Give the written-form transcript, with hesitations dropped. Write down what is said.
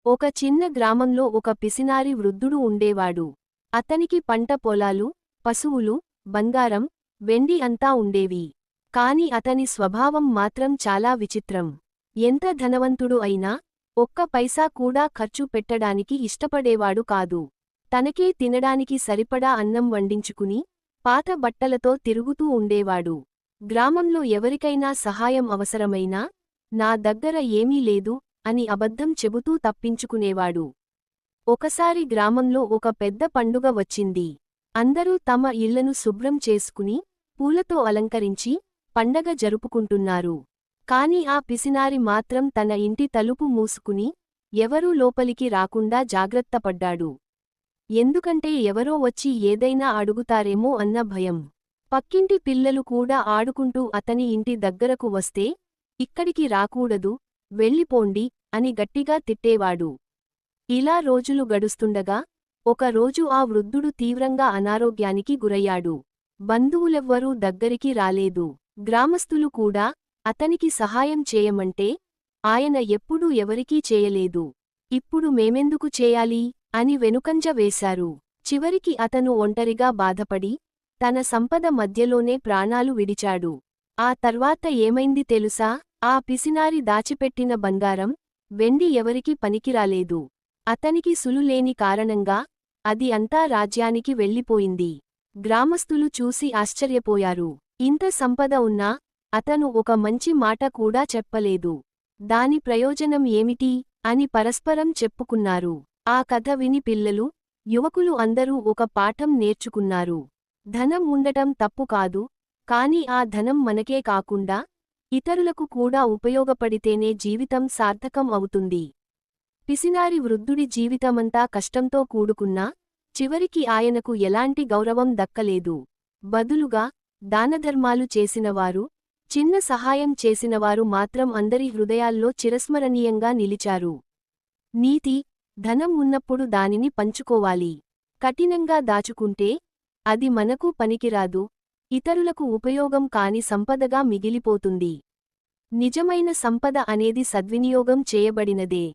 ఒక చిన్న గ్రామంలో ఒక పిసినారి వృద్ధుడు ఉండేవాడు. అతనికి పంట పొలాలు, పశువులు, బంగారం, వెండి అంతా ఉండేవి. కాని అతని స్వభావం మాత్రం చాలా విచిత్రం. ఎంత ధనవంతుడు అయినా ఒక్క పైసా కూడా ఖర్చు పెట్టడానికి ఇష్టపడేవాడు కాదు. తనకే తినడానికి సరిపడా అన్నం వండించుకుని పాత బట్టలతో తిరుగుతూ ఉండేవాడు. గ్రామంలో ఎవరికైనా సహాయం అవసరమైనా నా దగ్గర ఏమీ లేదు అని అబద్ధం చెబుతూ తప్పించుకునేవాడు. ఒకసారి గ్రామంలో ఒక పెద్ద పండుగ వచ్చింది. అందరూ తమ ఇళ్లను శుభ్రం చేసుకుని పూలతో అలంకరించి పండగ జరుపుకుంటున్నారు. కాని ఆ పిసినారి మాత్రం తన ఇంటి తలుపు మూసుకుని ఎవరూ లోపలికి రాకుండా జాగ్రత్తపడ్డాడు. ఎందుకంటే ఎవరో వచ్చి ఏదైనా అడుగుతారేమో అన్న భయం. పక్కింటి పిల్లలు కూడా ఆడుకుంటూ అతని ఇంటి దగ్గరకు వస్తే ఇక్కడికి రాకూడదు, వెళ్ళిపోండి అని గట్టిగా తిట్టేవాడు. ఇలా రోజులు గడుస్తుండగా ఒక రోజు ఆ వృద్ధుడు తీవ్రంగా అనారోగ్యానికి గురయ్యాడు. బంధువులెవ్వరూ దగ్గరికి రాలేదు. గ్రామస్థులు కూడా అతనికి సహాయం చేయమంటే ఆయన ఎప్పుడూ ఎవరికీ చేయలేదు. ఇప్పుడు మేమెందుకు చేయాలి అని వెనుకంజ వేశారు. చివరికి అతను ఒంటరిగా బాధపడి తన సంపద మధ్యలోనే ప్రాణాలు విడిచాడు. ఆ తర్వాత ఏమైంది తెలుసా? ఆ పిసినారి దాచిపెట్టిన బంగారం, వెండి ఎవరికీ పనికిరాలేదు. అతనికి సులులేని కారణంగా అది అంతా రాజ్యానికి వెళ్ళిపోయింది. గ్రామస్థులు చూసి ఆశ్చర్యపోయారు. ఇంత సంపద ఉన్నా అతను ఒక మంచి మాట కూడా చెప్పలేదు. దాని ప్రయోజనం ఏమిటి అని పరస్పరం చెప్పుకున్నారు. ఆ కథ విని పిల్లలు, యువకులు అందరూ ఒక పాఠం నేర్చుకున్నారు. ధనం ఉండటం తప్పు కాదు, కాని ఆ ధనం మనకే కాకుండా ఇతరులకు కూడా ఉపయోగపడితేనే జీవితం సార్థకం అవుతుంది. పిసినారి వృద్ధుడి జీవితమంతా కష్టంతో కూడుకున్నా చివరికి ఆయనకు ఎలాంటి గౌరవం దక్కలేదు. బదులుగా దానధర్మాలు చేసినవారు, చిన్న సహాయం చేసినవారు మాత్రం అందరి హృదయాల్లో చిరస్మరణీయంగా నిలిచారు. నీతి: ధనం ఉన్నప్పుడు దానిని పంచుకోవాలి. కఠినంగా దాచుకుంటే అది మనకు పనికిరాదు, ఇతరులకు ఉపయోగం కాని సంపదగా మిగిలిపోతుంది. నిజమైన సంపద అనేది సద్వినియోగం చేయబడినదే.